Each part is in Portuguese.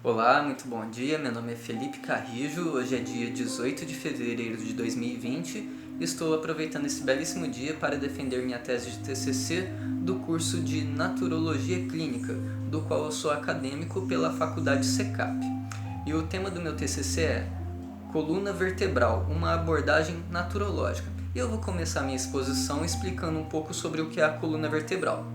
Olá, muito bom dia. Meu nome é Felipe Carrijo. Hoje é dia 18 de fevereiro de 2020 e estou aproveitando esse belíssimo dia para defender minha tese de TCC do curso de Naturologia Clínica, do qual eu sou acadêmico pela Faculdade SECAP. E o tema do meu TCC é Coluna Vertebral, uma abordagem naturológica. E eu vou começar minha exposição explicando um pouco sobre o que é a coluna vertebral.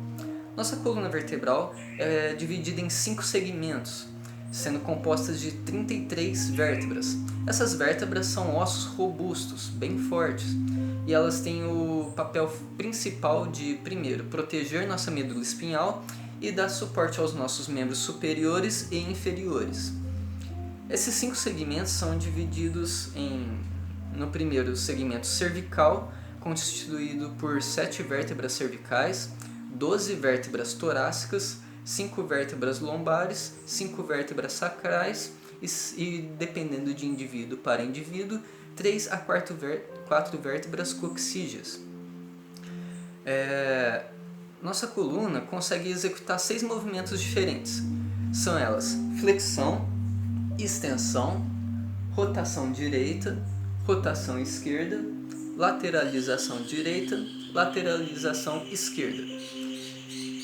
Nossa coluna vertebral é dividida em 5 segmentos, sendo compostas de 33 vértebras. Essas vértebras são ossos robustos, bem fortes, e elas têm o papel principal de, primeiro, proteger nossa medula espinhal e dar suporte aos nossos membros superiores e inferiores. Esses 5 segmentos são divididos no primeiro segmento cervical, constituído por 7 vértebras cervicais, 12 vértebras torácicas, 5 vértebras lombares, 5 vértebras sacrais e dependendo de indivíduo para indivíduo, 3 a 4 vértebras coxígeas. Nossa coluna consegue executar 6 movimentos diferentes. São elas flexão, extensão, rotação direita, rotação esquerda, lateralização direita, lateralização esquerda.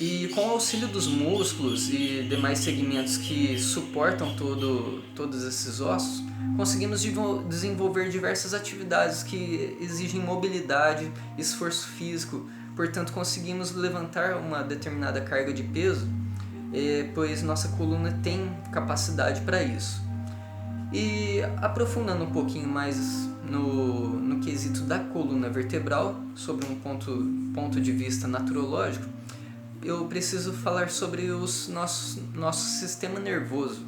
E com o auxílio dos músculos e demais segmentos que suportam todos esses ossos, conseguimos desenvolver diversas atividades que exigem mobilidade, esforço físico, portanto conseguimos levantar uma determinada carga de peso, pois nossa coluna tem capacidade para isso. E aprofundando um pouquinho mais no quesito da coluna vertebral, sobre um ponto de vista naturológico, eu preciso falar sobre o nosso sistema nervoso.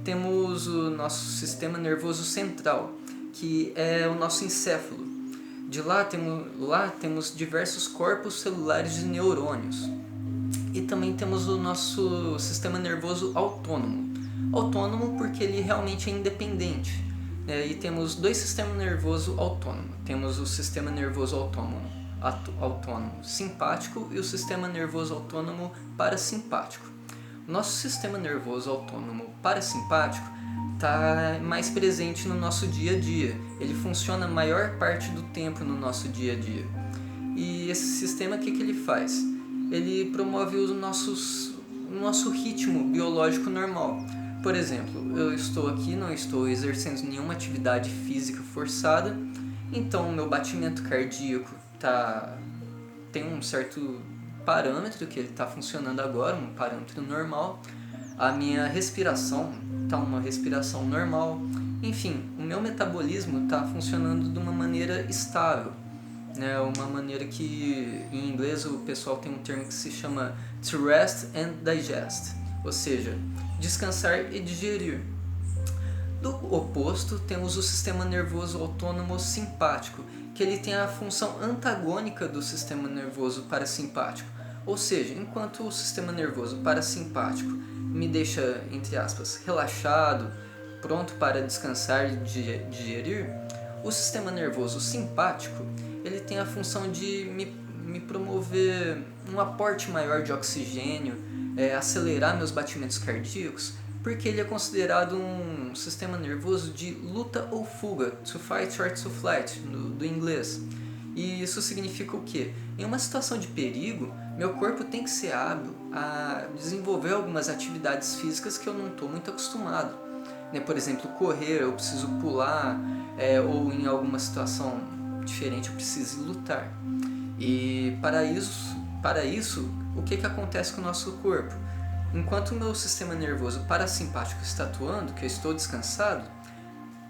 Temos o nosso sistema nervoso central, que é o nosso encéfalo. De lá temos diversos corpos celulares de neurônios. E também temos o nosso sistema nervoso autônomo. Autônomo porque ele realmente é independente. E temos dois sistemas nervosos autônomos. Temos o sistema nervoso autônomo simpático e o sistema nervoso autônomo parasimpático. Nosso sistema nervoso autônomo parasimpático está mais presente no nosso dia a dia. Ele funciona a maior parte do tempo no nosso dia a dia. E esse sistema, o que ele faz? Ele promove o nosso ritmo biológico normal. Por exemplo, eu estou aqui, não estou exercendo nenhuma atividade física forçada, então o meu batimento cardíaco tem um certo parâmetro que ele está funcionando agora, um parâmetro normal. A minha respiração está uma respiração normal. Enfim, o meu metabolismo está funcionando de uma maneira estável. Uma maneira que em inglês o pessoal tem um termo que se chama to rest and digest, ou seja, descansar e digerir. Do oposto, temos o sistema nervoso autônomo simpático, que ele tem a função antagônica do sistema nervoso parasimpático. Ou seja, enquanto o sistema nervoso parasimpático me deixa, entre aspas, relaxado, pronto para descansar e digerir, o sistema nervoso simpático ele tem a função de me promover um aporte maior de oxigênio, acelerar meus batimentos cardíacos, porque ele é considerado um sistema nervoso de luta ou fuga, to fight or to flight, do inglês. E isso significa o quê? Em uma situação de perigo, meu corpo tem que ser hábil a desenvolver algumas atividades físicas que eu não estou muito acostumado. Por exemplo, correr, eu preciso pular, ou em alguma situação diferente eu preciso lutar. E para isso, o que acontece com o nosso corpo? Enquanto o meu sistema nervoso parasimpático está atuando, que eu estou descansado,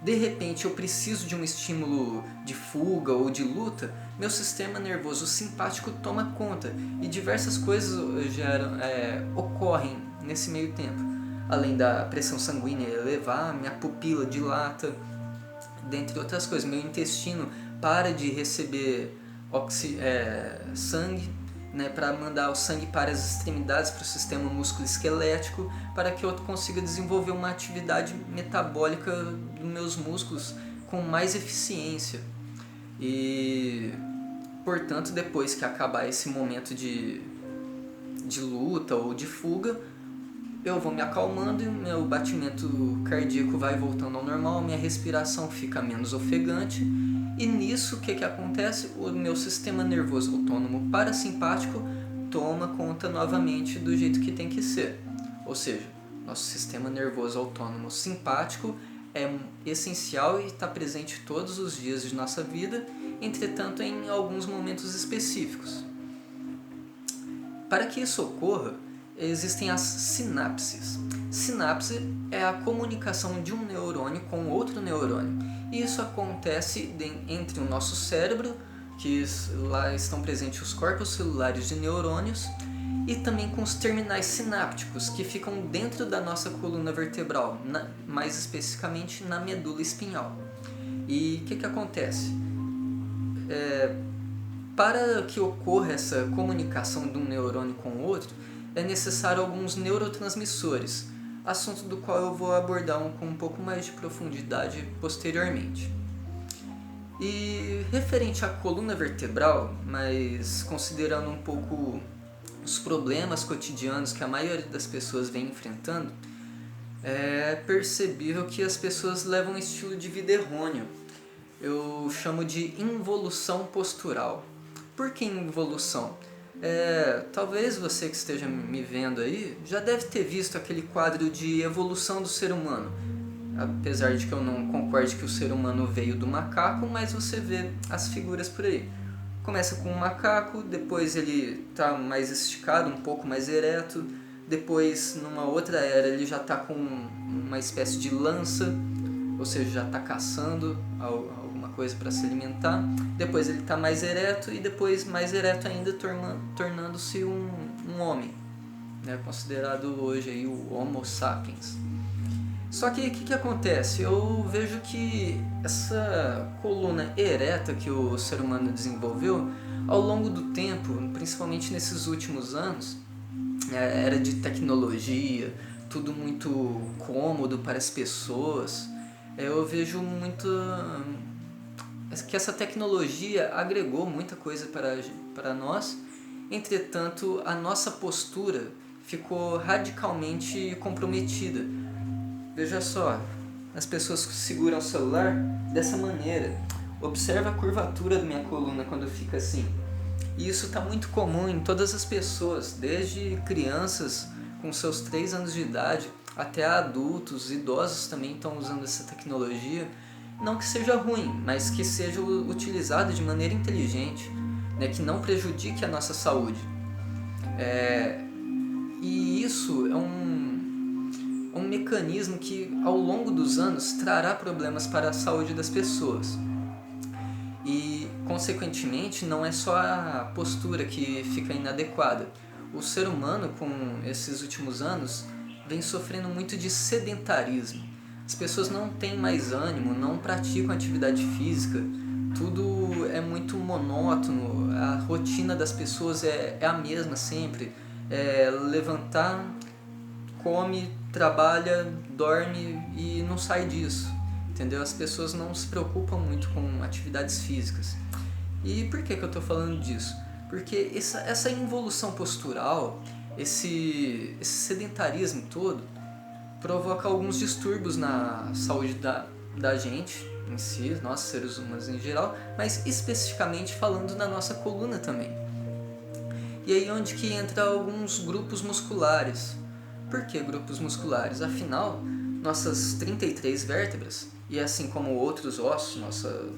de repente eu preciso de um estímulo de fuga ou de luta, meu sistema nervoso simpático toma conta e diversas coisas ocorrem nesse meio tempo. Além da pressão sanguínea elevar, minha pupila dilata, dentre outras coisas. Meu intestino para de receber sangue, para mandar o sangue para as extremidades, para o sistema musculoesquelético, para que eu consiga desenvolver uma atividade metabólica dos meus músculos com mais eficiência. E, portanto, depois que acabar esse momento de luta ou de fuga, eu vou me acalmando e o meu batimento cardíaco vai voltando ao normal, minha respiração fica menos ofegante, e nisso o que acontece? O meu sistema nervoso autônomo parasimpático toma conta novamente do jeito que tem que ser. Ou seja, nosso sistema nervoso autônomo simpático é essencial e está presente todos os dias de nossa vida, entretanto em alguns momentos específicos. Para que isso ocorra, existem as sinapses. Sinapse é a comunicação de um neurônio com outro neurônio. E isso acontece entre o nosso cérebro, que lá estão presentes os corpos celulares de neurônios, e também com os terminais sinápticos, que ficam dentro da nossa coluna vertebral, mais especificamente na medula espinhal. E o que acontece? Para que ocorra essa comunicação de um neurônio com o outro, é necessário alguns neurotransmissores, assunto do qual eu vou abordar com um pouco mais de profundidade posteriormente. E referente à coluna vertebral, mas considerando um pouco os problemas cotidianos que a maioria das pessoas vem enfrentando, é percebível que as pessoas levam um estilo de vida errôneo. Eu chamo de involução postural. Por que involução? Talvez você que esteja me vendo aí já deve ter visto aquele quadro de evolução do ser humano. Apesar de que eu não concorde que o ser humano veio do macaco, mas você vê as figuras por aí. Começa com um macaco, depois ele está mais esticado, um pouco mais ereto, depois numa outra era ele já está com uma espécie de lança, ou seja, já está caçando alguma coisa para se alimentar, depois ele está mais ereto e depois mais ereto ainda tornando-se um homem, né, considerado hoje aí o Homo sapiens. Só que o que acontece? Eu vejo que essa coluna ereta que o ser humano desenvolveu, ao longo do tempo, principalmente nesses últimos anos, era de tecnologia, tudo muito cômodo para as pessoas. Eu vejo muito que essa tecnologia agregou muita coisa para nós, entretanto a nossa postura ficou radicalmente comprometida. Veja só, as pessoas seguram o celular dessa maneira. Observa a curvatura da minha coluna quando fica assim. E isso está muito comum em todas as pessoas, desde crianças com seus 3 anos de idade até adultos, idosos também estão usando essa tecnologia. Não que seja ruim, mas que seja utilizado de maneira inteligente, né, que não prejudique a nossa saúde. E isso é um mecanismo que ao longo dos anos trará problemas para a saúde das pessoas. E, consequentemente, não é só a postura que fica inadequada. O ser humano, com esses últimos anos, vem sofrendo muito de sedentarismo. As pessoas não têm mais ânimo, não praticam atividade física, tudo é muito monótono, a rotina das pessoas é a mesma sempre. Levantar, come, trabalha, dorme e não sai disso, entendeu? As pessoas não se preocupam muito com atividades físicas. E por que eu estou falando disso? Porque essa involução postural, esse sedentarismo todo, provoca alguns distúrbios na saúde da gente em si, nós seres humanos em geral, mas especificamente falando na nossa coluna também. E aí onde que entra alguns grupos musculares. Por que grupos musculares? Afinal, nossas 33 vértebras, e assim como outros ossos,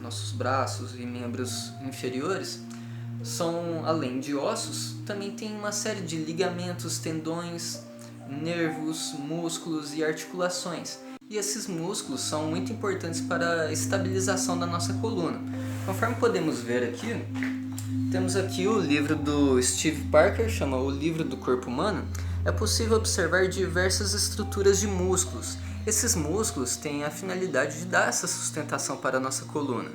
nossos braços e membros inferiores, são, além de ossos, também tem uma série de ligamentos, tendões, nervos, músculos e articulações. E esses músculos são muito importantes para a estabilização da nossa coluna. Conforme podemos ver aqui, temos aqui o livro do Steve Parker, chama O Livro do Corpo Humano. É possível observar diversas estruturas de músculos. Esses músculos têm a finalidade de dar essa sustentação para a nossa coluna.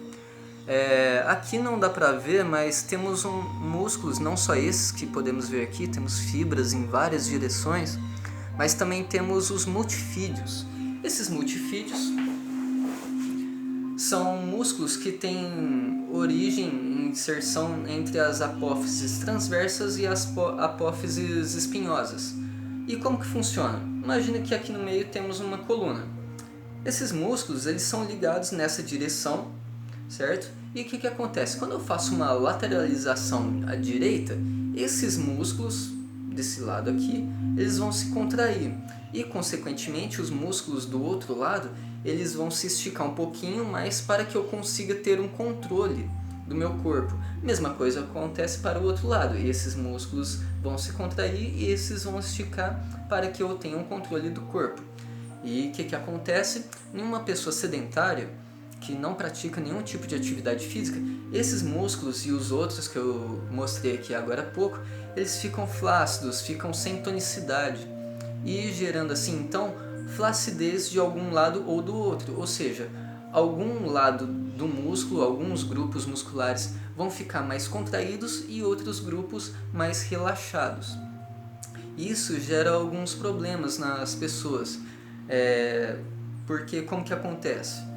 Aqui não dá para ver, mas temos músculos, não só esses que podemos ver aqui, temos fibras em várias direções, mas também temos os multifídios. Esses multifídios são músculos que têm origem em inserção entre as apófises transversas e as apófises espinhosas. E como que funciona? Imagina que aqui no meio temos uma coluna. Esses músculos eles são ligados nessa direção, certo? E o que acontece? Quando eu faço uma lateralização à direita, esses músculos desse lado aqui, eles vão se contrair. E, consequentemente, os músculos do outro lado, eles vão se esticar um pouquinho mais para que eu consiga ter um controle do meu corpo. Mesma coisa acontece para o outro lado. E esses músculos vão se contrair e esses vão esticar para que eu tenha um controle do corpo. E o que acontece? Em uma pessoa sedentária, que não pratica nenhum tipo de atividade física, esses músculos e os outros que eu mostrei aqui agora há pouco, eles ficam flácidos, ficam sem tonicidade e gerando assim então flacidez de algum lado ou do outro, ou seja, algum lado do músculo, alguns grupos musculares vão ficar mais contraídos e outros grupos mais relaxados. Isso gera alguns problemas nas pessoas, porque como que acontece?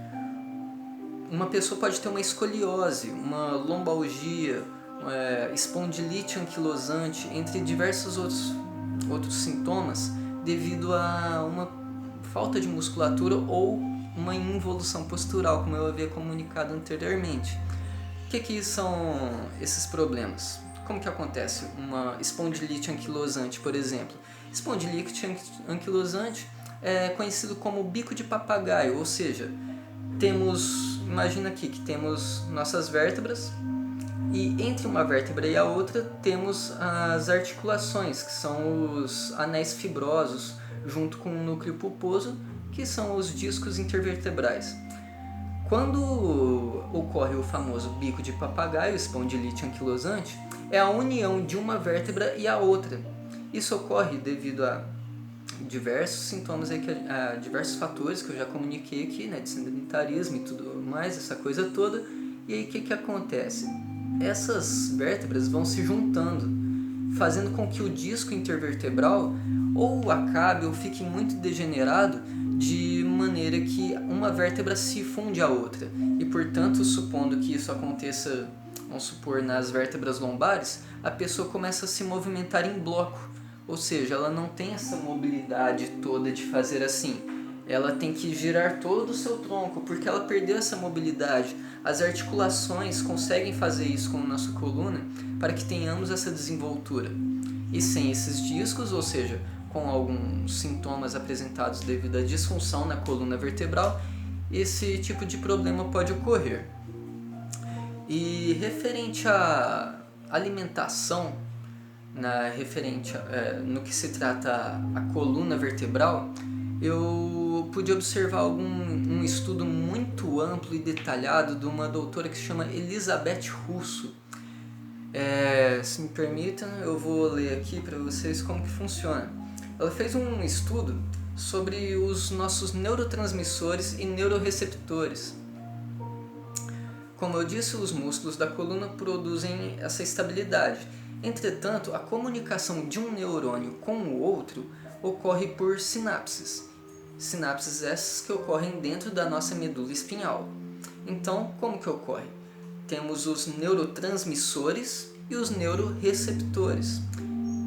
Uma pessoa pode ter uma escoliose, uma lombalgia, espondilite anquilosante, entre diversos outros sintomas, devido a uma falta de musculatura ou uma involução postural, como eu havia comunicado anteriormente. O que são esses problemas? Como que acontece? Uma espondilite anquilosante, por exemplo. Espondilite anquilosante é conhecido como bico de papagaio, ou seja, imagina aqui que temos nossas vértebras e entre uma vértebra e a outra temos as articulações, que são os anéis fibrosos, junto com o núcleo pulposo, que são os discos intervertebrais. Quando ocorre o famoso bico de papagaio, espondilite anquilosante, é a união de uma vértebra e a outra. Isso ocorre devido a diversos sintomas, diversos fatores que eu já comuniquei aqui, né, de sedentarismo e tudo mais, essa coisa toda. E aí o que acontece? Essas vértebras vão se juntando, fazendo com que o disco intervertebral ou acabe ou fique muito degenerado, de maneira que uma vértebra se funde à outra. E portanto, supondo que isso aconteça, vamos supor, nas vértebras lombares, a pessoa começa a se movimentar em bloco. Ou seja, ela não tem essa mobilidade toda de fazer assim. Ela tem que girar todo o seu tronco, porque ela perdeu essa mobilidade. As articulações conseguem fazer isso com a nossa coluna para que tenhamos essa desenvoltura. E sem esses discos, ou seja, com alguns sintomas apresentados devido à disfunção na coluna vertebral, esse tipo de problema pode ocorrer. E referente à alimentação, no que se trata a coluna vertebral, eu pude observar um estudo muito amplo e detalhado de uma doutora que se chama Elizabeth Russo. Se me permitam, eu vou ler aqui para vocês como que funciona. Ela fez um estudo sobre os nossos neurotransmissores e neuroreceptores. Como eu disse, os músculos da coluna produzem essa estabilidade. Entretanto, a comunicação de um neurônio com o outro ocorre por sinapses. Sinapses essas que ocorrem dentro da nossa medula espinhal. Então, como que ocorre? Temos os neurotransmissores e os neuroreceptores.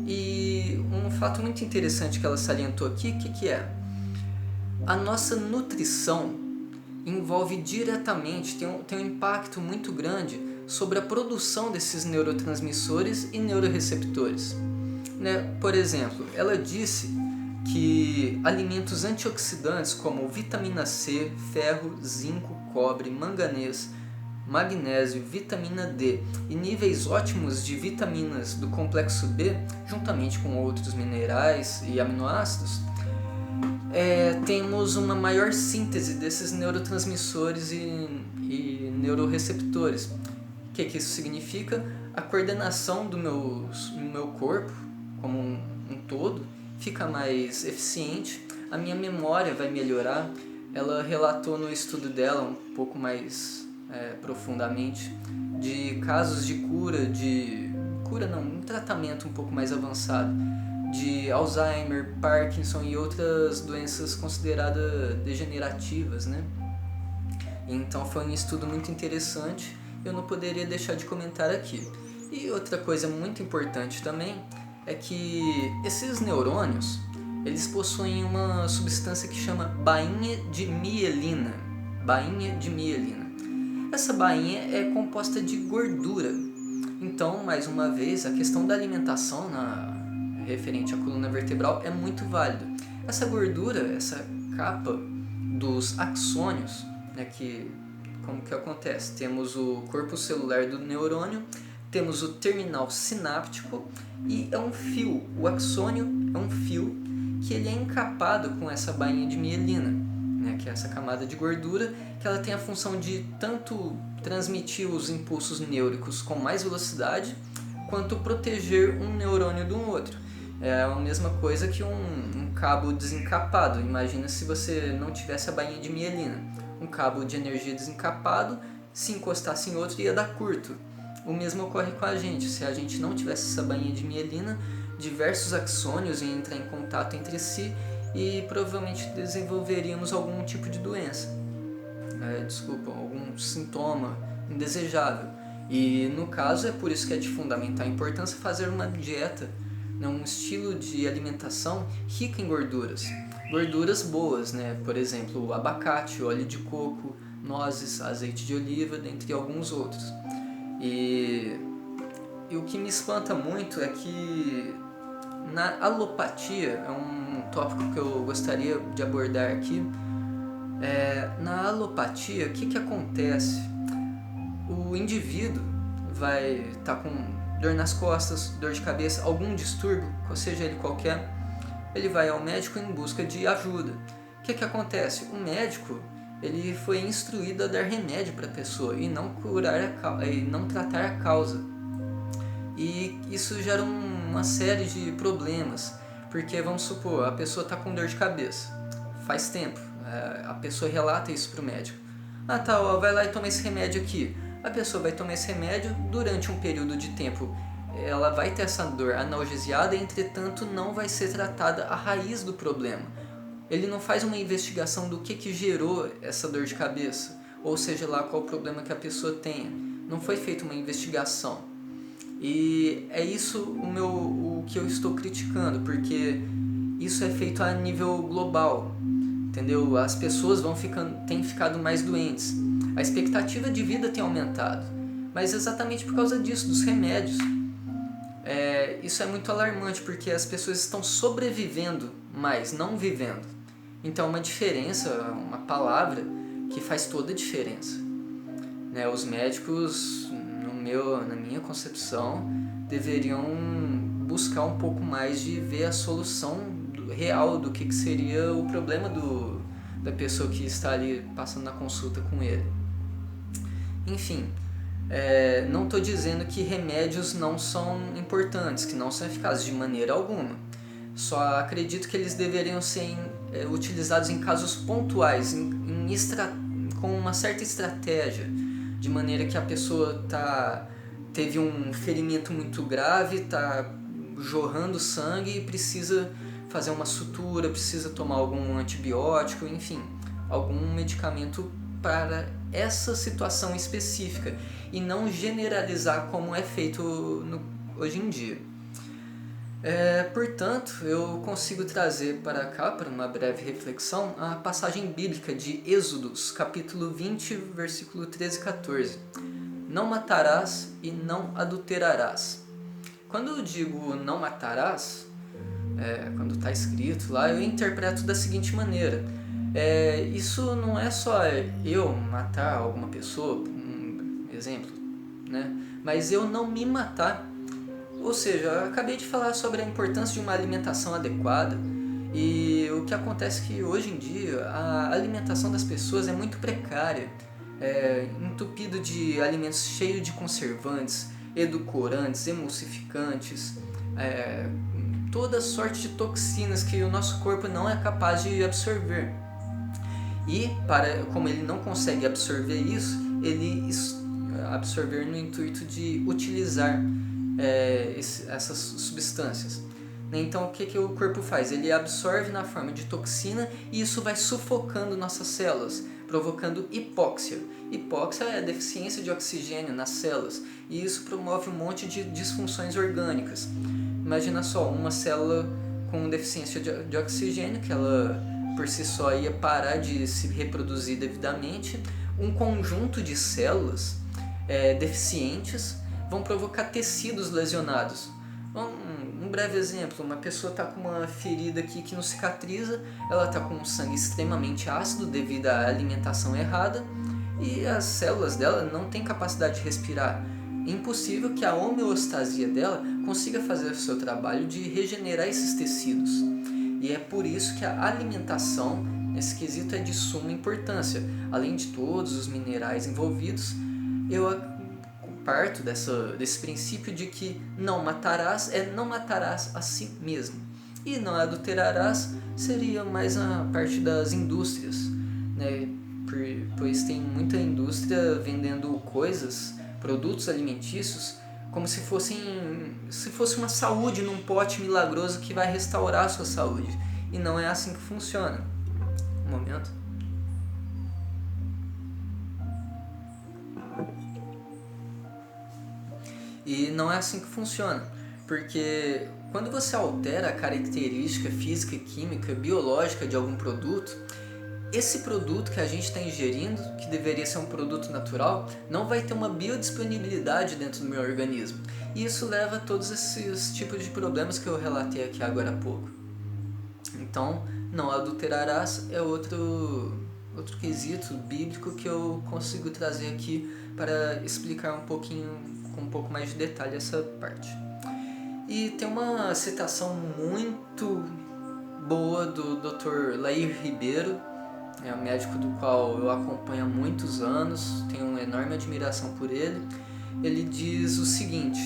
E um fato muito interessante que ela salientou aqui, o que é? A nossa nutrição envolve diretamente, tem um impacto muito grande sobre a produção desses neurotransmissores e neuroreceptores. Por exemplo, ela disse que alimentos antioxidantes como vitamina C, ferro, zinco, cobre, manganês, magnésio, vitamina D e níveis ótimos de vitaminas do complexo B, juntamente com outros minerais e aminoácidos, temos uma maior síntese desses neurotransmissores e neuroreceptores. O que isso significa? A coordenação do meu corpo como um todo fica mais eficiente, a minha memória vai melhorar. Ela relatou no estudo dela um pouco mais profundamente de casos de um tratamento um pouco mais avançado de Alzheimer, Parkinson e outras doenças consideradas degenerativas, né? Então foi um estudo muito interessante, eu não poderia deixar de comentar aqui. E outra coisa muito importante também é que esses neurônios, eles possuem uma substância que chama bainha de mielina. Bainha de mielina. Essa bainha é composta de gordura. Então, mais uma vez, a questão da alimentação referente à coluna vertebral é muito válida. Essa gordura, essa capa dos axônios, né, como que acontece? Temos o corpo celular do neurônio, temos o terminal sináptico e é um fio. O axônio é um fio que ele é encapado com essa bainha de mielina, né, que é essa camada de gordura, que ela tem a função de tanto transmitir os impulsos neurônicos com mais velocidade, quanto proteger um neurônio do outro. É a mesma coisa que um cabo desencapado. Imagina se você não tivesse a bainha de mielina. Um cabo de energia desencapado, se encostasse em outro, ia dar curto. O mesmo ocorre com a gente. Se a gente não tivesse essa bainha de mielina, diversos axônios iam entrar em contato entre si e provavelmente desenvolveríamos algum tipo de doença. Algum sintoma indesejável. E no caso é por isso que é de fundamental importância fazer uma dieta, um estilo de alimentação rica em gorduras. Gorduras boas, né? Por exemplo, abacate, óleo de coco, nozes, azeite de oliva, dentre alguns outros. E o que me espanta muito é que na alopatia, é um tópico que eu gostaria de abordar aqui. Na alopatia, o que acontece? O indivíduo vai estar com dor nas costas, dor de cabeça, algum distúrbio, seja ele qualquer, ele vai ao médico em busca de ajuda. O que acontece? O médico ele foi instruído a dar remédio para a pessoa e não não tratar a causa. E isso gera uma série de problemas, porque vamos supor, a pessoa está com dor de cabeça, faz tempo, a pessoa relata isso para o médico. Vai lá e toma esse remédio aqui. A pessoa vai tomar esse remédio durante um período de tempo. Ela vai ter essa dor analgesiada, entretanto não vai ser tratada a raiz do problema. Ele não faz uma investigação do que gerou essa dor de cabeça, ou seja lá qual o problema que a pessoa tenha. Não foi feita uma investigação. E é isso o que eu estou criticando, porque isso é feito a nível global, entendeu? As pessoas têm ficado mais doentes. A expectativa de vida tem aumentado, mas exatamente por causa disso, dos remédios. Isso é muito alarmante, porque as pessoas estão sobrevivendo mais, não vivendo. Então, uma diferença, uma palavra que faz toda a diferença. Os médicos, na minha concepção, deveriam buscar um pouco mais de ver a solução real do que seria o problema da pessoa que está ali passando na consulta com ele. Enfim, não estou dizendo que remédios não são importantes, que não são eficazes de maneira alguma. Só acredito que eles deveriam ser utilizados em casos pontuais, com uma certa estratégia, de maneira que a pessoa teve um ferimento muito grave, está jorrando sangue e precisa fazer uma sutura, precisa tomar algum antibiótico, enfim, algum medicamento para essa situação específica e não generalizar como é feito hoje em dia. Portanto, eu consigo trazer para cá, para uma breve reflexão, a passagem bíblica de Êxodos, capítulo 20, versículo 13 e 14. Não matarás e não adulterarás. Quando eu digo não matarás, quando está escrito lá, eu interpreto da seguinte maneira. Isso não é só eu matar alguma pessoa, um exemplo, né? Mas eu não me matar. Ou seja, eu acabei de falar sobre a importância de uma alimentação adequada e o que acontece é que hoje em dia a alimentação das pessoas é muito precária, entupido de alimentos cheios de conservantes, edulcorantes, emulsificantes, toda sorte de toxinas que o nosso corpo não é capaz de absorver. E como ele não consegue absorver isso, ele absorver no intuito de utilizar essas substâncias. Então o que o corpo faz? Ele absorve na forma de toxina e isso vai sufocando nossas células, provocando hipóxia. Hipóxia é a deficiência de oxigênio nas células e isso promove um monte de disfunções orgânicas. Imagina só, uma célula com deficiência de oxigênio, que ela por si só ia parar de se reproduzir devidamente. Um conjunto de células deficientes vão provocar tecidos lesionados. Um breve exemplo, uma pessoa está com uma ferida aqui que não cicatriza, ela está com um sangue extremamente ácido devido à alimentação errada e as células dela não têm capacidade de respirar. É impossível que a homeostasia dela consiga fazer o seu trabalho de regenerar esses tecidos. E é por isso que a alimentação, nesse quesito, é de suma importância. Além de todos os minerais envolvidos, eu parto desse princípio de que não matarás não matarás a si mesmo. E não adulterarás seria mais a parte das indústrias, né? Pois tem muita indústria vendendo coisas, produtos alimentícios, como se fosse uma saúde num pote milagroso que vai restaurar a sua saúde. E não é assim que funciona. Um momento. E não é assim que funciona, porque quando você altera a característica física, química, biológica de algum produto, esse produto que a gente está ingerindo, que deveria ser um produto natural, não vai ter uma biodisponibilidade dentro do meu organismo. E isso leva a todos esses tipos de problemas que eu relatei aqui agora há pouco. Então, não adulterarás é outro quesito bíblico que eu consigo trazer aqui para explicar um pouquinho, com um pouco mais de detalhe, essa parte. E tem uma citação muito boa do Dr. Lair Ribeiro, é um médico do qual eu acompanho há muitos anos, tenho uma enorme admiração por ele. Ele diz o seguinte: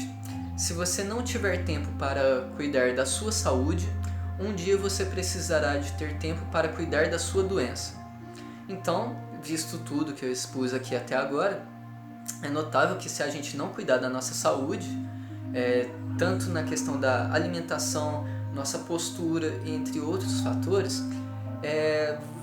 se você não tiver tempo para cuidar da sua saúde, um dia você precisará de ter tempo para cuidar da sua doença. Então, visto tudo que eu expus aqui até agora, é notável que se a gente não cuidar da nossa saúde, tanto na questão da alimentação, nossa postura, entre outros fatores,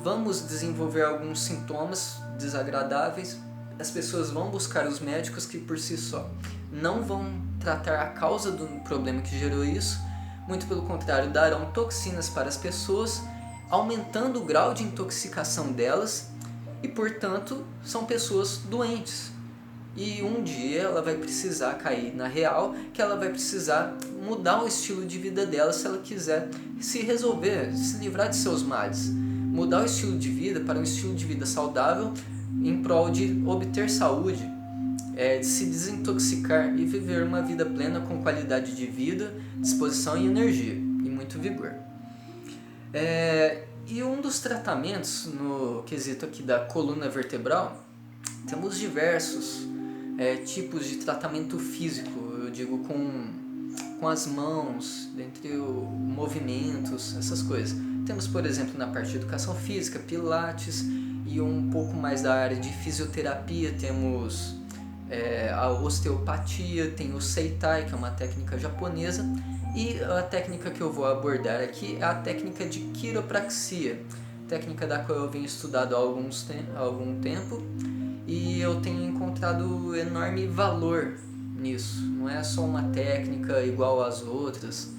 vamos desenvolver alguns sintomas desagradáveis. As pessoas vão buscar os médicos que por si só não vão tratar a causa do problema que gerou isso, muito pelo contrário, darão toxinas para as pessoas, aumentando o grau de intoxicação delas e, portanto, são pessoas doentes. E um dia ela vai precisar cair na real, que ela vai precisar mudar o estilo de vida dela se ela quiser se resolver, se livrar de seus males. Mudar o estilo de vida para um estilo de vida saudável em prol de obter saúde, de se desintoxicar e viver uma vida plena com qualidade de vida, disposição e energia, e muito vigor. E um dos tratamentos no quesito aqui da coluna vertebral, temos diversos tipos de tratamento físico, eu digo com as mãos, dentre movimentos, essas coisas. Temos, por exemplo, na parte de educação física, pilates, e um pouco mais da área de fisioterapia, temos a osteopatia, tem o Seitai, que é uma técnica japonesa, e a técnica que eu vou abordar aqui é a técnica de quiropraxia, técnica da qual eu venho estudando há algum tempo, e eu tenho encontrado enorme valor nisso. Não é só uma técnica igual às outras,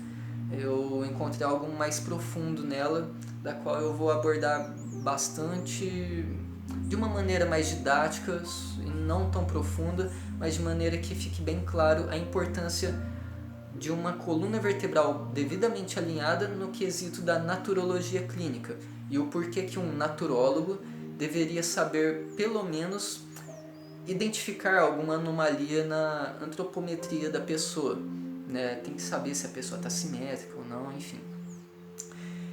eu encontrei algo mais profundo nela, da qual eu vou abordar bastante, de uma maneira mais didática e não tão profunda, mas de maneira que fique bem claro a importância de uma coluna vertebral devidamente alinhada no quesito da naturologia clínica e o porquê que um naturólogo deveria saber, pelo menos, identificar alguma anomalia na antropometria da pessoa, né? Tem que saber se a pessoa está simétrica ou não, enfim.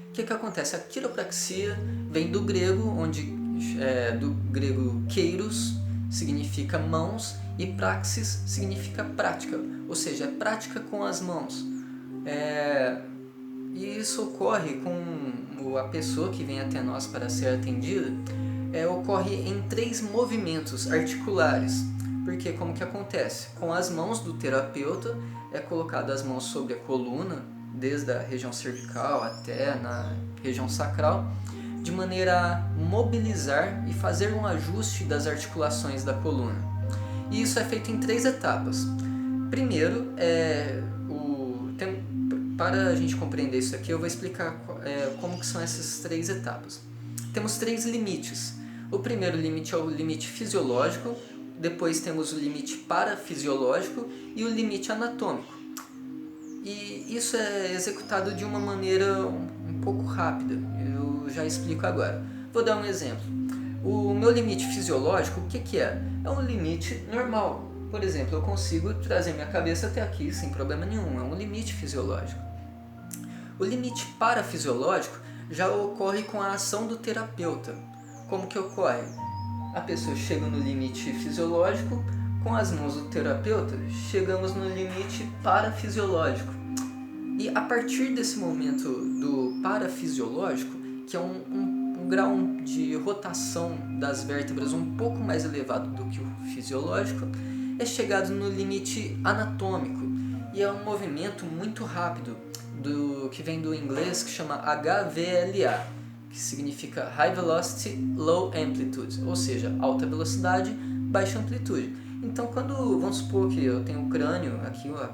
O que acontece? A quiropraxia vem do grego, do grego keiros significa mãos e praxis significa prática, ou seja, é prática com as mãos. E isso ocorre com a pessoa que vem até nós para ser atendida, ocorre em 3 movimentos articulares. Porque como que acontece? Com as mãos do terapeuta é colocado as mãos sobre a coluna, desde a região cervical até na região sacral, de maneira a mobilizar e fazer um ajuste das articulações da coluna. E isso é feito em 3 etapas. Primeiro, para a gente compreender isso aqui, eu vou explicar como que são essas 3 etapas. Temos 3 limites. O primeiro limite é o limite fisiológico, depois temos o limite parafisiológico e o limite anatômico. E isso é executado de uma maneira um pouco rápida, eu já explico agora. Vou dar um exemplo. O meu limite fisiológico, o que é? É um limite normal. Por exemplo, eu consigo trazer minha cabeça até aqui sem problema nenhum, é um limite fisiológico. O limite parafisiológico já ocorre com a ação do terapeuta. Como que ocorre? A pessoa chega no limite fisiológico, com as mãos do terapeuta, chegamos no limite parafisiológico. E a partir desse momento do parafisiológico, que é um grau de rotação das vértebras um pouco mais elevado do que o fisiológico, é chegado no limite anatômico. E é um movimento muito rápido, que vem do inglês, que chama HVLA, que significa High Velocity, Low Amplitude, ou seja, alta velocidade, baixa amplitude. Então, vamos supor que eu tenho o crânio, aqui a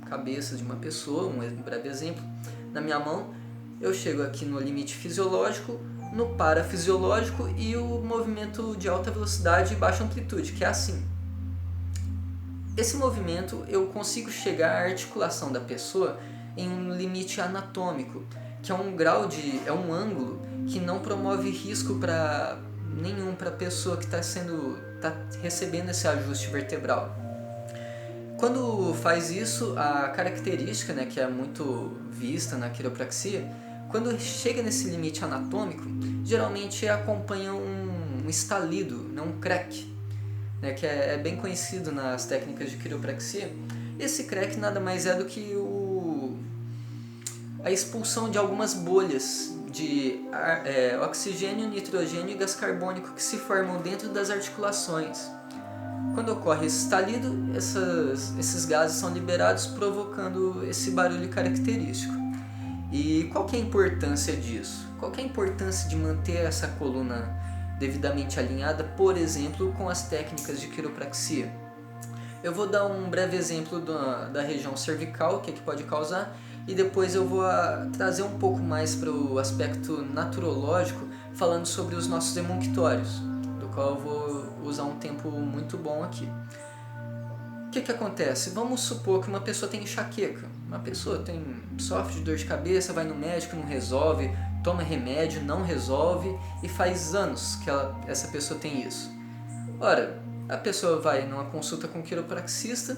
cabeça de uma pessoa, um breve exemplo, na minha mão, eu chego aqui no limite fisiológico, no parafisiológico e o movimento de alta velocidade e baixa amplitude, que é assim. Esse movimento eu consigo chegar à articulação da pessoa em um limite anatômico, que é um ângulo que não promove risco nenhum para a pessoa que está recebendo esse ajuste vertebral. Quando faz isso, a característica, que é muito vista na quiropraxia, quando chega nesse limite anatômico, geralmente acompanha um estalido, um crack, que é bem conhecido nas técnicas de quiropraxia. Esse crack nada mais é do que a expulsão de algumas bolhas de oxigênio, nitrogênio e gás carbônico que se formam dentro das articulações. Quando ocorre esse estalido, esses gases são liberados, provocando esse barulho característico. E qual que é a importância disso? Qual que é a importância de manter essa coluna devidamente alinhada, por exemplo, com as técnicas de quiropraxia? Eu vou dar um breve exemplo da região cervical, que pode causar, e depois eu vou trazer um pouco mais para o aspecto naturológico, falando sobre os nossos emunctórios, do qual eu vou usar um tempo muito bom aqui. O que acontece? Vamos supor que uma pessoa tem enxaqueca, uma pessoa sofre de dor de cabeça, vai no médico, não resolve, toma remédio, não resolve, e faz anos que essa pessoa tem isso. Ora, a pessoa vai numa consulta com o quiropraxista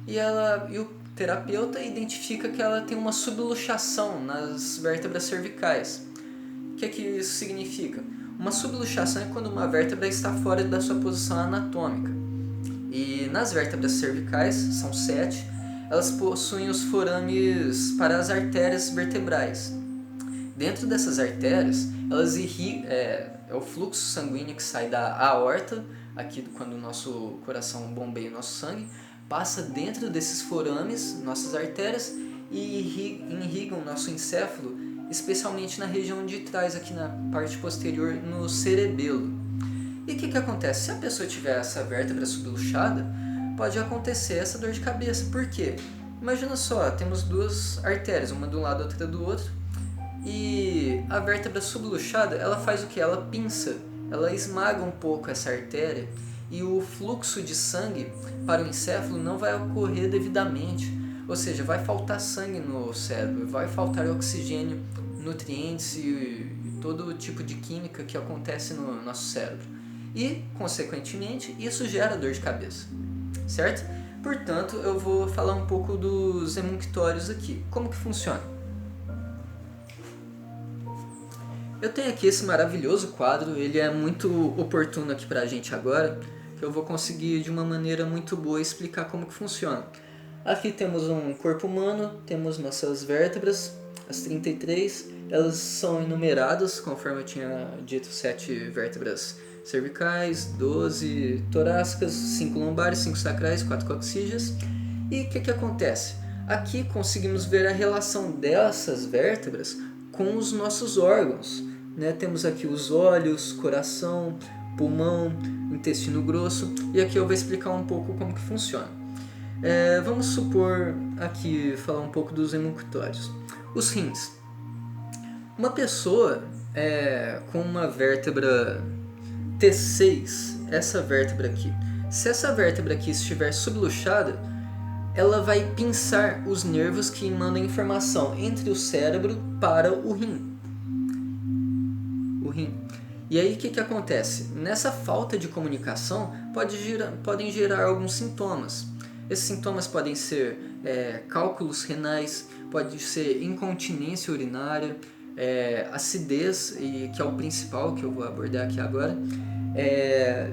e o terapeuta identifica que ela tem uma subluxação nas vértebras cervicais. O que isso significa? Uma subluxação é quando uma vértebra está fora da sua posição anatômica. E nas vértebras cervicais, são 7, elas possuem os forames para as artérias vertebrais. Dentro dessas artérias, elas é o fluxo sanguíneo que sai da aorta, aqui quando o nosso coração bombeia o nosso sangue, passa dentro desses forames, nossas artérias, e irrigam o nosso encéfalo, especialmente na região de trás, aqui na parte posterior, no cerebelo. E o que acontece? Se a pessoa tiver essa vértebra subluxada, pode acontecer essa dor de cabeça. Por quê? Imagina só, temos 2 artérias, uma de um lado, outra do outro, e a vértebra subluxada, ela faz o que? Ela pinça, ela esmaga um pouco essa artéria, e o fluxo de sangue para o encéfalo não vai ocorrer devidamente, ou seja, vai faltar sangue no cérebro, vai faltar oxigênio, nutrientes e todo tipo de química que acontece no nosso cérebro. E, consequentemente, isso gera dor de cabeça, certo? Portanto, eu vou falar um pouco dos emunctórios aqui. Como que funciona? Eu tenho aqui esse maravilhoso quadro, ele é muito oportuno aqui pra gente agora, que eu vou conseguir de uma maneira muito boa explicar como que funciona. Aqui temos um corpo humano, temos nossas vértebras, as 33, elas são enumeradas, conforme eu tinha dito, 7 vértebras cervicais, 12 torácicas, 5 lombares, 5 sacrais, 4 coxígeas. E o que acontece? Aqui conseguimos ver a relação dessas vértebras com os nossos órgãos. Temos aqui os olhos, coração, pulmão, intestino grosso, e aqui eu vou explicar um pouco como que funciona. Vamos supor aqui, falar um pouco dos emunctórios. Os rins. Uma pessoa com uma vértebra T6, essa vértebra aqui, se essa vértebra aqui estiver subluxada, ela vai pinçar os nervos que mandam informação entre o cérebro para o rim. E aí o que acontece? Nessa falta de comunicação podem gerar alguns sintomas. Esses sintomas podem ser cálculos renais, pode ser incontinência urinária, acidez, que é o principal que eu vou abordar aqui agora,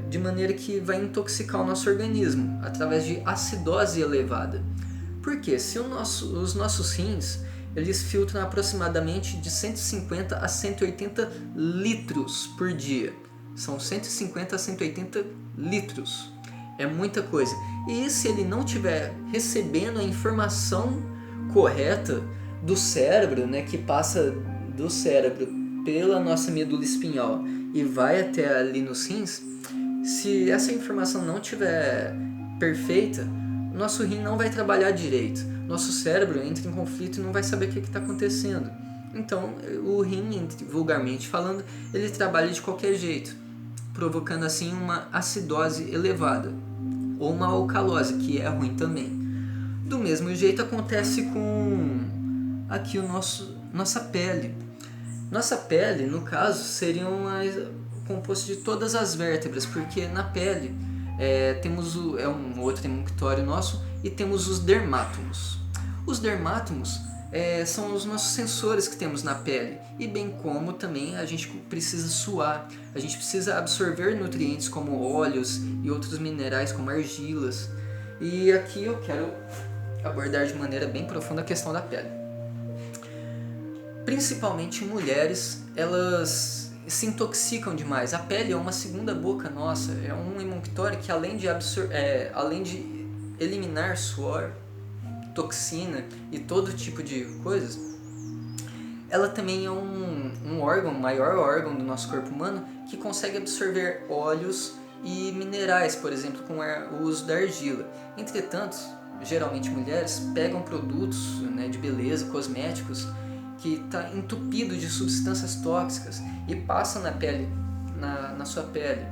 de maneira que vai intoxicar o nosso organismo através de acidose elevada. Porque se os nossos rins eles filtram aproximadamente de 150 a 180 litros por dia. São 150 a 180 litros. É muita coisa. E se ele não estiver recebendo a informação correta do cérebro, né, que passa do cérebro pela nossa medula espinhal e vai até ali nos rins, se essa informação não estiver perfeita, nosso rim não vai trabalhar direito. Nosso cérebro entra em conflito e não vai saber o que está acontecendo. Então, o rim, vulgarmente falando, ele trabalha de qualquer jeito, provocando assim uma acidose elevada, ou uma alcalose, que é ruim também. Do mesmo jeito acontece com aqui nossa pele. Nossa pele, no caso, seria composto de todas as vértebras, porque na pele temos um outro emunctório nosso, e temos os dermátomos. Os dermátomos são os nossos sensores que temos na pele, e bem como também a gente precisa suar, a gente precisa absorver nutrientes como óleos e outros minerais como argilas. E aqui eu quero abordar de maneira bem profunda a questão da pele. Principalmente mulheres, elas se intoxicam demais. A pele é uma segunda boca nossa, é um emunctório que além de eliminar suor, toxina e todo tipo de coisas, ela também é um órgão, maior órgão do nosso corpo humano, que consegue absorver óleos e minerais, por exemplo, com o uso da argila. Entretanto, geralmente mulheres pegam produtos, né, de beleza, cosméticos, que está entupido de substâncias tóxicas e passam na pele, na sua pele.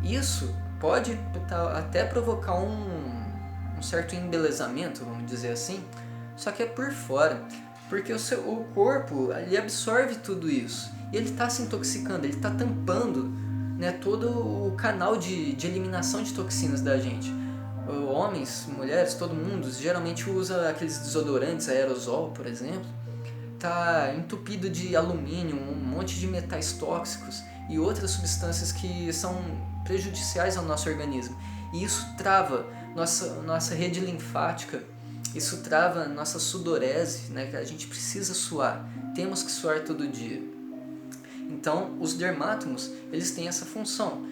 Isso pode até provocar um certo embelezamento, vamos dizer assim, só que é por fora, porque o corpo ele absorve tudo isso e ele está se intoxicando, ele está tampando, né, todo o canal de eliminação de toxinas da gente. Homens, mulheres, todo mundo geralmente usa aqueles desodorantes aerosol, por exemplo, está entupido de alumínio, um monte de metais tóxicos e outras substâncias que são prejudiciais ao nosso organismo. E isso trava nossa rede linfática, isso trava nossa sudorese, né, que a gente precisa suar, temos que suar todo dia. Então, os dermátomos, eles têm essa função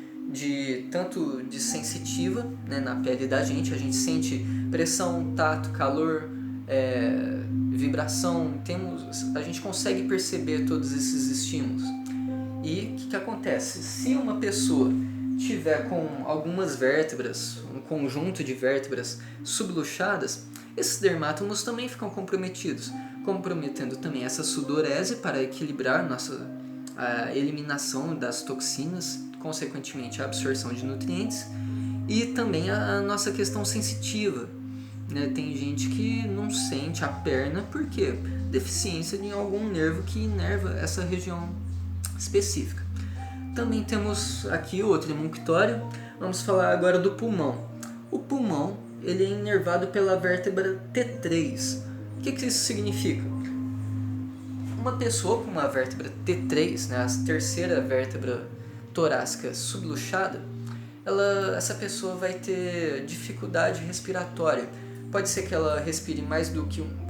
tanto de sensitiva, né, na pele da gente, a gente sente pressão, tato, calor, vibração, a gente consegue perceber todos esses estímulos. E o que acontece? Se uma pessoa tiver com algumas vértebras, um conjunto de vértebras subluxadas, esses dermátomos também ficam comprometidos, comprometendo também essa sudorese para equilibrar a eliminação das toxinas, consequentemente a absorção de nutrientes, e também a nossa questão sensitiva, né? Tem gente que não sente a perna, por quê? Deficiência de algum nervo que inerva essa região específica. Também temos aqui outro emunctório. Vamos falar agora do pulmão. O pulmão ele é inervado pela vértebra T3. O que isso significa? Uma pessoa com uma vértebra T3, né, a terceira vértebra torácica subluxada, essa pessoa vai ter dificuldade respiratória. Pode ser que ela respire mais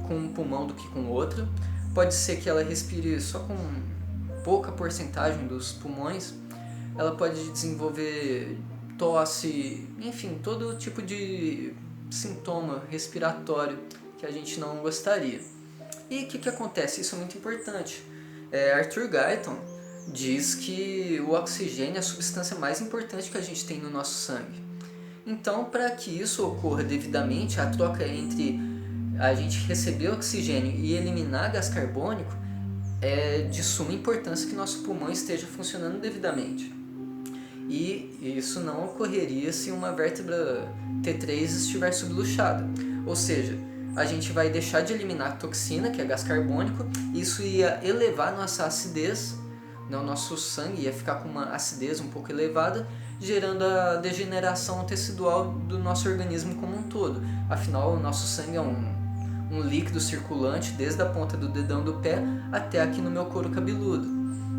com um pulmão do que com o outro. Pode ser que ela respire só com pouca porcentagem dos pulmões. Ela pode desenvolver tosse, enfim, todo tipo de sintoma respiratório que a gente não gostaria. E o que acontece? Isso é muito importante. Arthur Guyton diz que o oxigênio é a substância mais importante que a gente tem no nosso sangue. Então, para que isso ocorra devidamente, a troca entre a gente receber oxigênio e eliminar gás carbônico é de suma importância que nosso pulmão esteja funcionando devidamente. E isso não ocorreria se uma vértebra T3 estiver subluxada. Ou seja, a gente vai deixar de eliminar a toxina, que é gás carbônico, e isso ia elevar nossa acidez, né? O nosso sangue ia ficar com uma acidez um pouco elevada, gerando a degeneração tecidual do nosso organismo como um todo. Afinal, o nosso sangue é um líquido circulante desde a ponta do dedão do pé até aqui no meu couro cabeludo.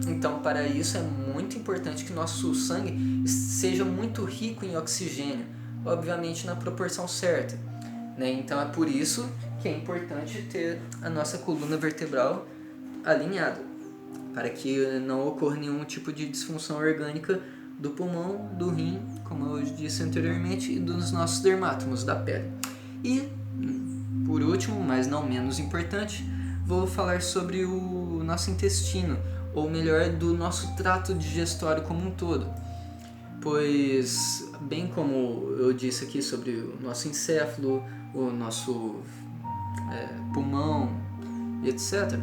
Então, para isso é muito importante que nosso sangue seja muito rico em oxigênio, obviamente na proporção certa, né? Então é por isso que é importante ter a nossa coluna vertebral alinhada, para que não ocorra nenhum tipo de disfunção orgânica do pulmão, do rim, como eu disse anteriormente, e dos nossos dermátomos da pele. E, por último, mas não menos importante, vou falar sobre o nosso intestino, ou melhor, do nosso trato digestório como um todo. Pois, bem como eu disse aqui sobre o nosso encéfalo, o nosso pulmão, etc.,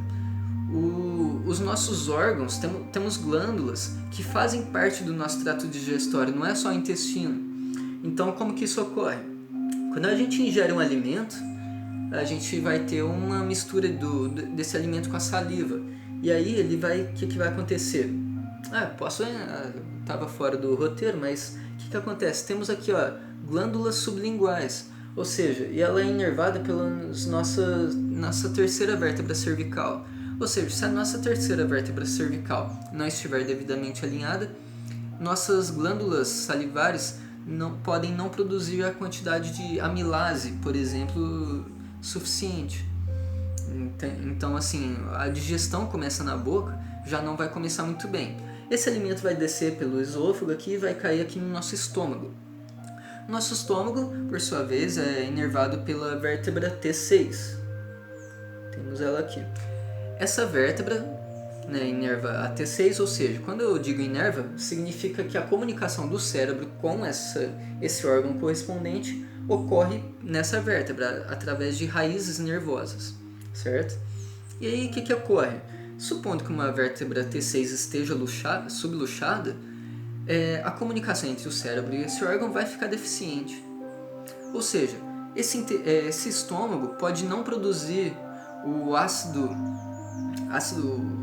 os nossos órgãos, temos glândulas que fazem parte do nosso trato digestório, não é só o intestino. Então, como que isso ocorre? Quando a gente ingere um alimento, a gente vai ter uma mistura desse alimento com a saliva. E aí o que vai acontecer? Estava fora do roteiro, mas o que acontece? Temos aqui glândulas sublinguais, ou seja, e ela é inervada pela nossa terceira vértebra cervical. Ou seja, se a nossa terceira vértebra cervical não estiver devidamente alinhada, nossas glândulas salivares podem não produzir a quantidade de amilase, por exemplo, suficiente. Então, assim, a digestão começa na boca, já não vai começar muito bem. Esse alimento vai descer pelo esôfago aqui e vai cair aqui no nosso estômago. Nosso estômago, por sua vez, é inervado pela vértebra T6. Temos ela aqui. Essa vértebra, né, inerva a T6, ou seja, quando eu digo inerva, significa que a comunicação do cérebro com esse órgão correspondente ocorre nessa vértebra, através de raízes nervosas, certo? E aí, o que ocorre? Supondo que uma vértebra T6 esteja subluxada, a comunicação entre o cérebro e esse órgão vai ficar deficiente. Ou seja, esse estômago pode não produzir o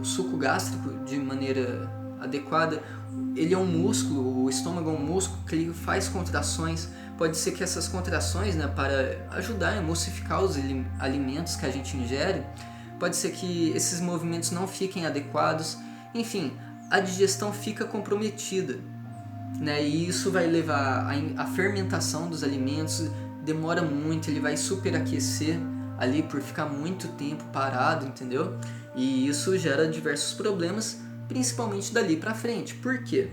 suco gástrico de maneira adequada. Ele é um músculo, o estômago é um músculo que ele faz contrações. Pode ser que essas contrações, né, para ajudar a emulsificar os alimentos que a gente ingere, pode ser que esses movimentos não fiquem adequados. Enfim, a digestão fica comprometida, né, e isso vai levar à fermentação dos alimentos. Demora muito, ele vai superaquecer ali por ficar muito tempo parado, entendeu? E isso gera diversos problemas, principalmente dali pra frente. Por quê?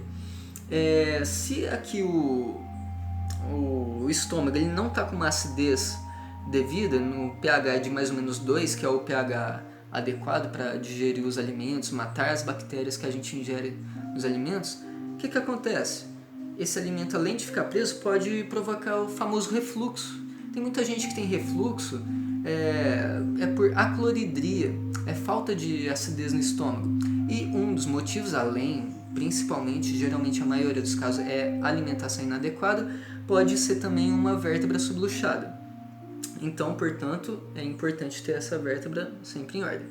Se aqui o estômago ele não está com uma acidez devida, no pH de mais ou menos 2, que é o pH adequado para digerir os alimentos, matar as bactérias que a gente ingere nos alimentos, o que acontece? Esse alimento, além de ficar preso, pode provocar o famoso refluxo. Tem muita gente que tem refluxo, por acloridria, é falta de acidez no estômago. E um dos motivos, principalmente, geralmente a maioria dos casos, é alimentação inadequada, pode ser também uma vértebra subluxada. Então, portanto, é importante ter essa vértebra sempre em ordem,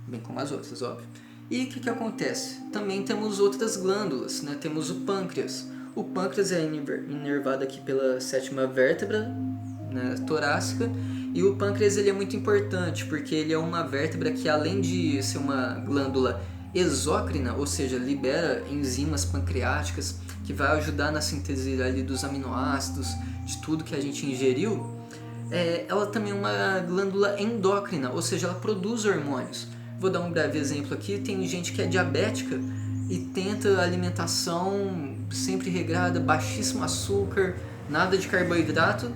bem como as outras, óbvio. E o que acontece? Também temos outras glândulas, né? Temos o pâncreas. O pâncreas é inervado aqui pela sétima vértebra, né, torácica, e o pâncreas ele é muito importante porque ele é uma vértebra que, além de ser uma glândula exócrina, ou seja, libera enzimas pancreáticas que vai ajudar na síntese ali dos aminoácidos, de tudo que a gente ingeriu, ela também é uma glândula endócrina, ou seja, ela produz hormônios. Vou dar um breve exemplo aqui. Tem gente que é diabética e tenta alimentação sempre regrada, baixíssimo açúcar, nada de carboidrato.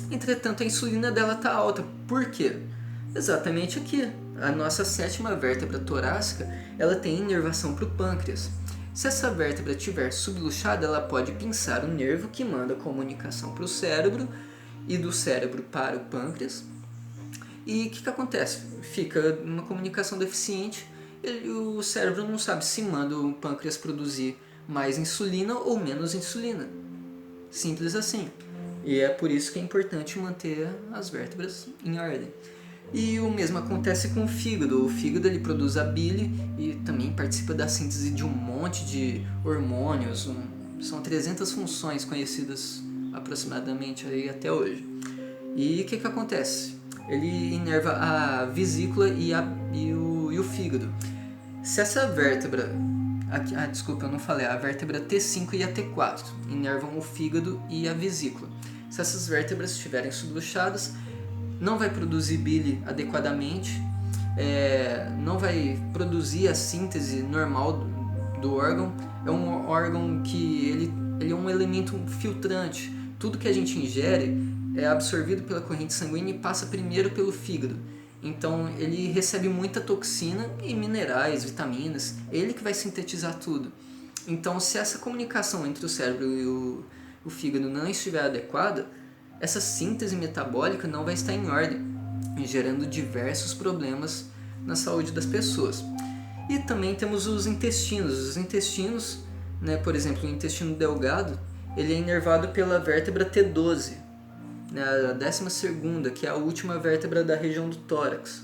Entretanto, a insulina dela está alta. Por quê? Exatamente aqui. A nossa sétima vértebra torácica, ela tem inervação para o pâncreas. Se essa vértebra estiver subluxada, ela pode pinçar o nervo que manda comunicação para o cérebro e do cérebro para o pâncreas. E o que acontece? Fica uma comunicação deficiente, o cérebro não sabe se manda o pâncreas produzir mais insulina ou menos insulina. Simples assim. E é por isso que é importante manter as vértebras em ordem. E o mesmo acontece com o fígado. O fígado ele produz a bile e também participa da síntese de um monte de hormônios. São 300 funções conhecidas aproximadamente aí até hoje. E o que acontece? Ele inerva a vesícula e o fígado. Se essa vértebra... desculpa, eu não falei. A vértebra T5 e a T4 inervam o fígado e a vesícula. Se essas vértebras estiverem subluxadas, não vai produzir bile adequadamente, não vai produzir a síntese normal do órgão. É um órgão que ele é um elemento filtrante. Tudo que a gente ingere é absorvido pela corrente sanguínea e passa primeiro pelo fígado. Então ele recebe muita toxina e minerais, vitaminas, ele que vai sintetizar tudo. Então se essa comunicação entre o cérebro e o fígado não estiver adequada, essa síntese metabólica não vai estar em ordem, gerando diversos problemas na saúde das pessoas. E também temos os intestinos. Os intestinos, por exemplo, o intestino delgado, ele é inervado pela vértebra T12, a 12ª, que é a última vértebra da região do tórax.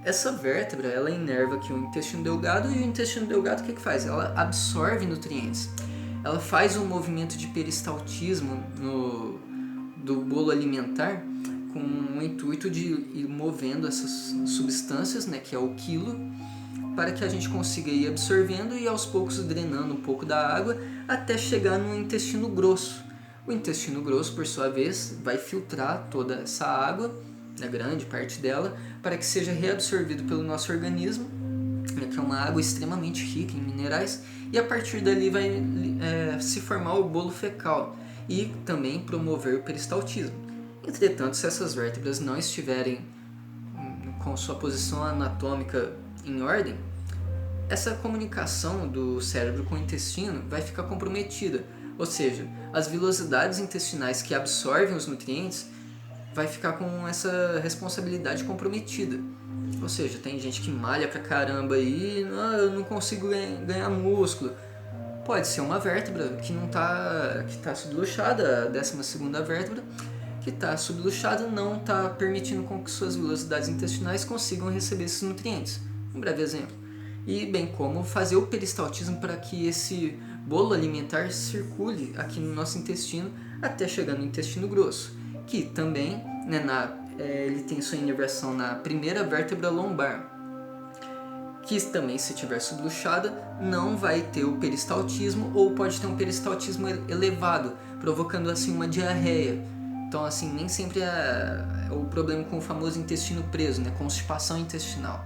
Essa vértebra, ela inerva aqui o intestino delgado, e o intestino delgado o que faz? Ela absorve nutrientes. Ela faz um movimento de peristaltismo do bolo alimentar com o intuito de ir movendo essas substâncias, que é o quilo, para que a gente consiga ir absorvendo e aos poucos drenando um pouco da água até chegar no intestino grosso. O intestino grosso, por sua vez, vai filtrar toda essa água, grande parte dela, para que seja reabsorvido pelo nosso organismo, que é uma água extremamente rica em minerais, e a partir dali vai se formar o bolo fecal e também promover o peristaltismo. Entretanto, se essas vértebras não estiverem com sua posição anatômica em ordem, essa comunicação do cérebro com o intestino vai ficar comprometida, ou seja, as velocidades intestinais que absorvem os nutrientes vai ficar com essa responsabilidade comprometida. Ou seja, tem gente que malha pra caramba e eu não consigo ganhar músculo. Pode ser uma vértebra que está subluxada, a 12ª vértebra, que está subluxada, não está permitindo com que suas velocidades intestinais consigam receber esses nutrientes. Um breve exemplo. E bem como fazer o peristaltismo para que esse bolo alimentar circule aqui no nosso intestino até chegar no intestino grosso, que também ele tem sua inervação na primeira vértebra lombar, que também, se estiver subluxada, não vai ter o peristaltismo ou pode ter um peristaltismo elevado, provocando assim uma diarreia. Então assim, nem sempre é o problema com o famoso intestino preso, constipação intestinal.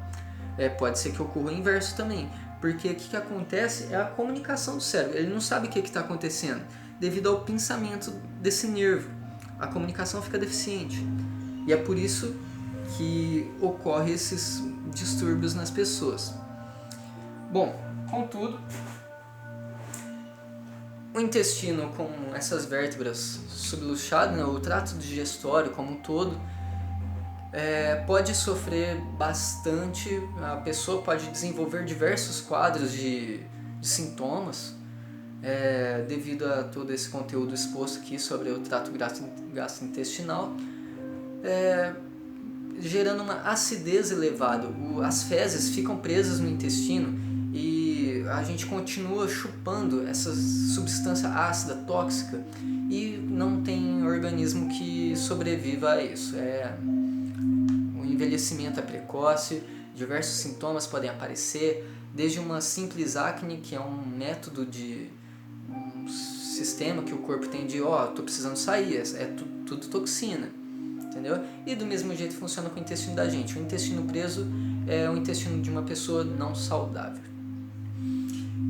Pode ser que ocorra o inverso também, porque o que acontece é a comunicação do cérebro. Ele não sabe o que está acontecendo, devido ao pinçamento desse nervo. A comunicação fica deficiente. E é por isso que ocorre esses distúrbios nas pessoas. Bom, contudo, o intestino com essas vértebras subluxadas, o trato digestório como um todo, pode sofrer bastante. A pessoa pode desenvolver diversos quadros de sintomas devido a todo esse conteúdo exposto aqui sobre o trato gastrointestinal, gerando uma acidez elevada. As fezes ficam presas no intestino e a gente continua chupando essa substância ácida, tóxica, e não tem organismo que sobreviva a isso. O envelhecimento é precoce, diversos sintomas podem aparecer, desde uma simples acne, que é um método um sistema que o corpo tem de tô precisando sair, tudo toxina. Entendeu? E do mesmo jeito funciona com o intestino da gente. O intestino preso é o intestino de uma pessoa não saudável.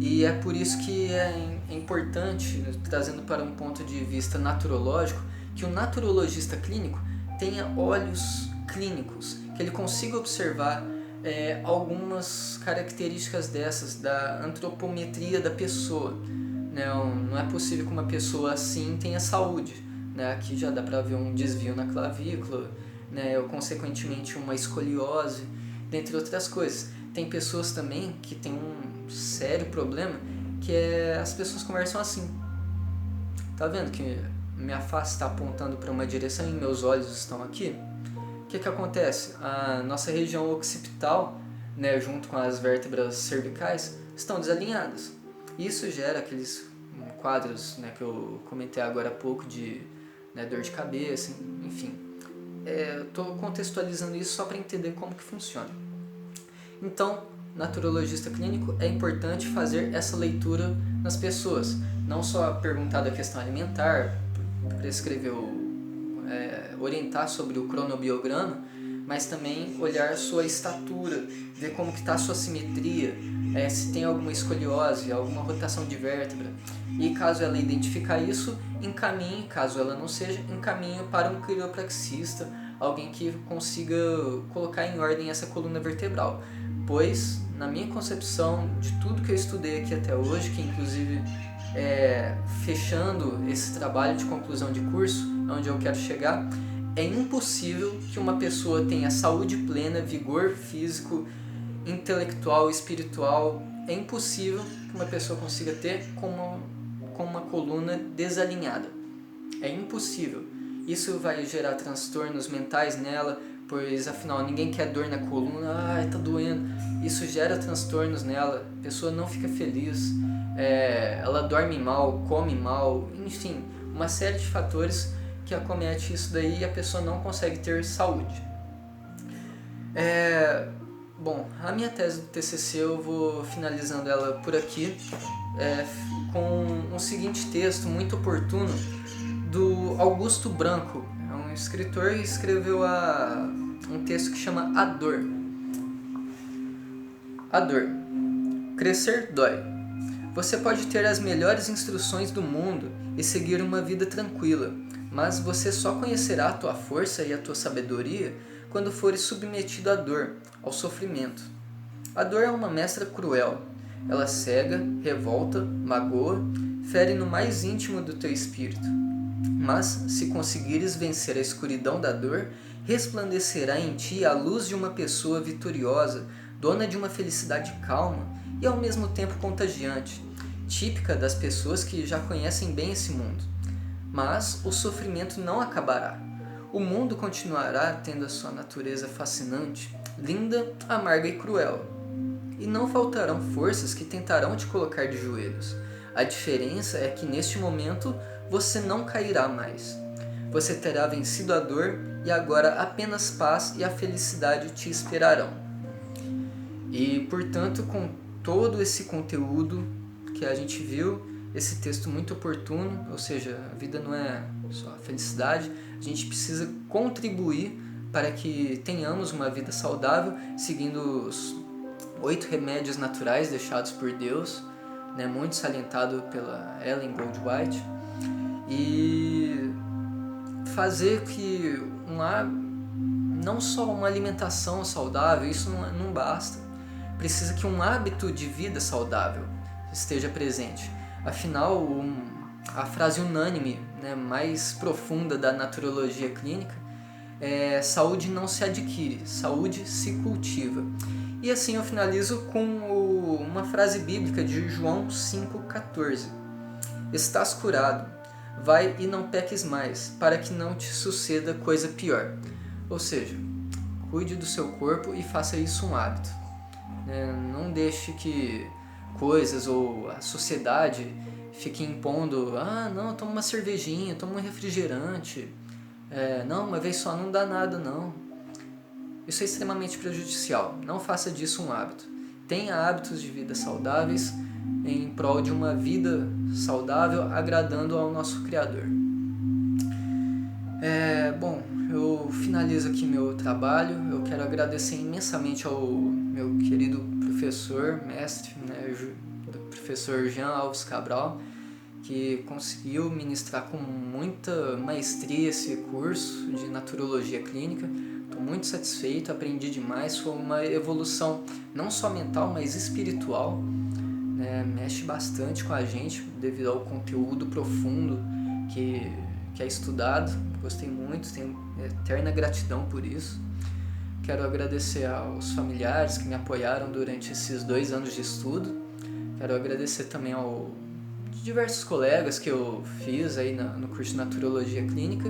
E é por isso que é importante, trazendo para um ponto de vista naturológico, que o naturologista clínico tenha olhos clínicos, que ele consiga observar algumas características dessas, da antropometria da pessoa. Né? Não é possível que uma pessoa assim tenha saúde. Né? Aqui já dá para ver um desvio na clavícula, né? Ou consequentemente uma escoliose, dentre outras coisas. Tem pessoas também que têm um sério problema, que é as pessoas conversam assim. Tá vendo que minha face está apontando para uma direção e meus olhos estão aqui? O que acontece? A nossa região occipital, né, junto com as vértebras cervicais, estão desalinhadas. Isso gera aqueles quadros, né, que eu comentei agora há pouco de, né, dor de cabeça, enfim. Estou contextualizando isso só para entender como que funciona. Então, naturologista clínico, é importante fazer essa leitura nas pessoas. Não só perguntar da questão alimentar, prescrever, orientar sobre o cronobiograma, mas também olhar sua estatura, ver como que está a sua simetria, se tem alguma escoliose, alguma rotação de vértebra. E caso ela identificar isso, encaminhe, caso ela não seja, encaminhe para um quiropraxista, alguém que consiga colocar em ordem essa coluna vertebral. Pois, na minha concepção, de tudo que eu estudei aqui até hoje, que inclusive fechando esse trabalho de conclusão de curso, onde eu quero chegar, é impossível que uma pessoa tenha saúde plena, vigor físico, intelectual, espiritual. É impossível que uma pessoa consiga ter com uma coluna desalinhada. É impossível. Isso vai gerar transtornos mentais nela, pois afinal ninguém quer dor na coluna, tá doendo. Isso gera transtornos nela, a pessoa não fica feliz, ela dorme mal, come mal, enfim, uma série de fatores que acomete isso daí e a pessoa não consegue ter saúde. Bom, a minha tese do TCC eu vou finalizando ela por aqui, com um seguinte texto muito oportuno do Augusto Branco. É um escritor e escreveu um texto que chama A Dor. A dor. Crescer dói. Você pode ter as melhores instruções do mundo e seguir uma vida tranquila, mas você só conhecerá a tua força e a tua sabedoria quando fores submetido à dor, ao sofrimento. A dor é uma mestra cruel. Ela cega, revolta, magoa, fere no mais íntimo do teu espírito. Mas, se conseguires vencer a escuridão da dor, resplandecerá em ti a luz de uma pessoa vitoriosa, dona de uma felicidade calma e ao mesmo tempo contagiante, típica das pessoas que já conhecem bem esse mundo. Mas o sofrimento não acabará. O mundo continuará tendo a sua natureza fascinante, linda, amarga e cruel. E não faltarão forças que tentarão te colocar de joelhos. A diferença é que neste momento você não cairá mais. Você terá vencido a dor e agora apenas paz e a felicidade te esperarão. E, portanto, com todo esse conteúdo que a gente viu, esse texto muito oportuno, ou seja, a vida não é só a felicidade, a gente precisa contribuir para que tenhamos uma vida saudável, seguindo os 8 remédios naturais deixados por Deus, né, muito salientado pela Ellen Goldwhite, e fazer que não só uma alimentação saudável, isso não basta, precisa que um hábito de vida saudável esteja presente. Afinal, a frase unânime, né, mais profunda da naturologia clínica é: saúde não se adquire, saúde se cultiva. E assim eu finalizo com uma frase bíblica de João 5,14. Estás curado, vai e não peques mais, para que não te suceda coisa pior. Ou seja, cuide do seu corpo e faça isso um hábito. Não deixe que coisas ou a sociedade fique impondo: não, toma uma cervejinha, toma um refrigerante, não, uma vez só não dá nada não. Isso é extremamente prejudicial, não faça disso um hábito. Tenha hábitos de vida saudáveis em prol de uma vida saudável, agradando ao nosso Criador. Bom, eu finalizo aqui meu trabalho. Eu quero agradecer imensamente ao meu querido professor, mestre, né, professor Jean Alves Cabral, que conseguiu ministrar com muita maestria esse curso de naturologia clínica. Estou muito satisfeito, aprendi demais, foi uma evolução não só mental, mas espiritual, né? Mexe bastante com a gente devido ao conteúdo profundo que é estudado. Gostei muito, tenho eterna gratidão por isso. Quero agradecer aos familiares que me apoiaram durante esses 2 anos de estudo. Quero agradecer também aos diversos colegas que eu fiz aí no curso de Naturologia Clínica.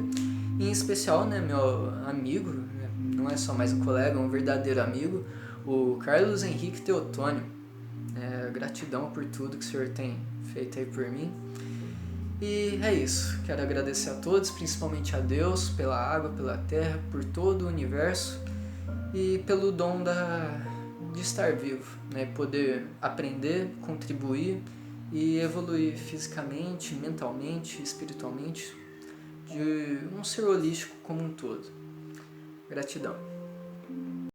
E em especial, né, meu amigo, né, não é só mais um colega, é um verdadeiro amigo, o Carlos Henrique Teotônio. Gratidão por tudo que o senhor tem feito aí por mim. E é isso, quero agradecer a todos, principalmente a Deus, pela água, pela terra, por todo o universo e pelo dom de estar vivo, né? Poder aprender, contribuir e evoluir fisicamente, mentalmente, espiritualmente, de um ser holístico como um todo. Gratidão.